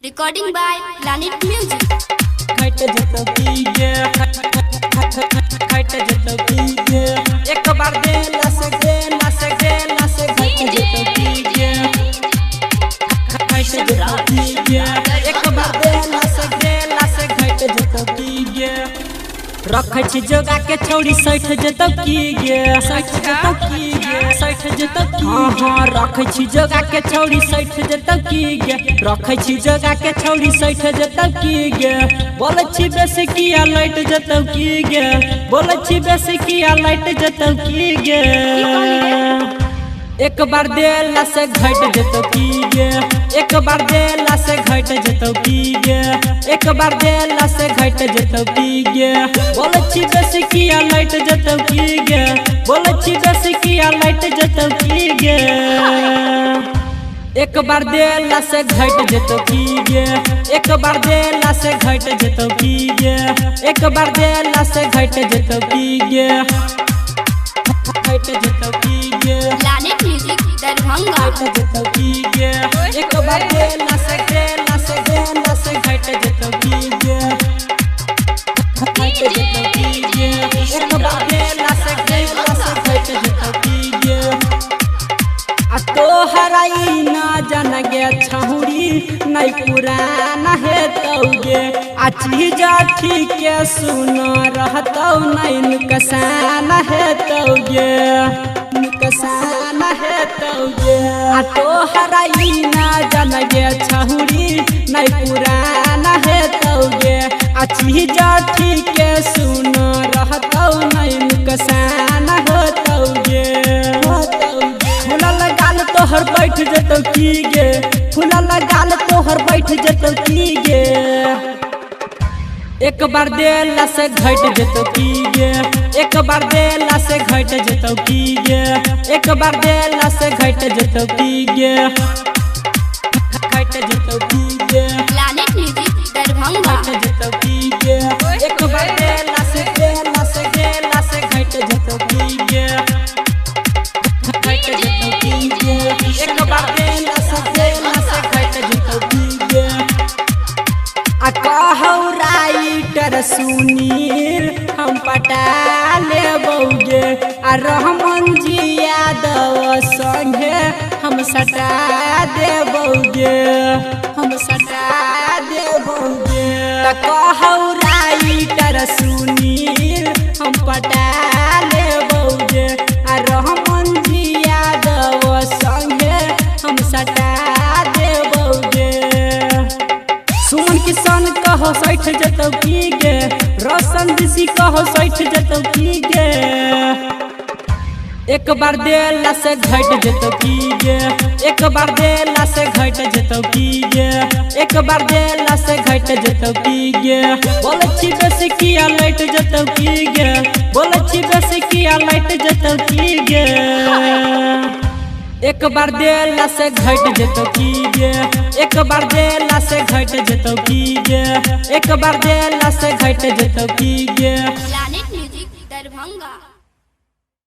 Recording by Planet Music. खट जतो कीजे खट जतो कीजे एक बार दे लस खट जतो कीजे खट जतो कीजे एक बार दे लस खट जतो कीजे रखै छी जोगा के छौड़ी सैठ जतो कीजे सैठ जतो हां रखै छी जोगा के छौड़ी सैठ जतो कीजे रखै छी जोगा के छौड़ी सैठ जतो कीजे बोलै छी बेसी किया लाइट जतो कीजे बोलै छी बेसी किया लाइट जतो कीजे एक बार देला से घट जतो कीजे एक बार देला से घट जतो कीजे एक बार देला से घट जतो कीजे बोलै छी बेसी किया लाइट जतो कीजे बोलै छी बेसी किया लाइट जतो कीजे एक बार देला से घट जतो कीजे एक बार देला से घट जतो कीजे एक बार देला से घट जतो कीजे घट जतो कीजे Planet Music Darbhanga. घट जतो कीजे एक बार देला से घट जतो कीजे घट जतो कीजे एक बार देला से घट जतो कीजे आ तोहराई ना जन गे छौड़ी नहीं पुराना है तौगे आ चीज ठीक सुन रहतौ नहीं नुकसान है तौगे नुकसान है तौगे आ तोहराई ना जन गे छौड़ी नहीं पुराना है तौगे आ चीज ठीक सुन रहतौ नहीं नुकसान हो तौगे फूलल गाल तोहर बैठ जतो कीगे फूलल गाल तोहर बैठ जतो कीगे एक बार देला से घट जतो कीगे एक बार देला से घट जतो कीगे एक बार देला से घट जतो कीगे घट जतो कीगे Planet Music Darbhanga. घट जतो कीगे एक बार देला से घट जतो कीगे घट जतो कीजे एक बार देला से घट जतो कीजे आ कहौ राइटर सुनील हम पटा लेबौगे आ रहमान जी यादव संगे हम सटा देबौगे त कहौ राइटर सुनील हम पटा लेबौगे आ रहमान जी यादव संगे हम सटा देबौगे सुमन किसान कहो सैठ जतो कीगे रोशन ऋषि कहो सैठ जतो कीगे एक बार देला से घट जतो कीगे एक बार देला से घट जतो कीगे एक बार देला से घट जतो कीगे बोलै छी बेसी किया लाइट जतो कीगे बोलै छी बेसी किया लाइट जतो कीगे एक बार देला से घट जतो कीजे एक बार देला से घट जतो कीजे एक बार देला से घट जतो कीजे Planet Music Darbhanga.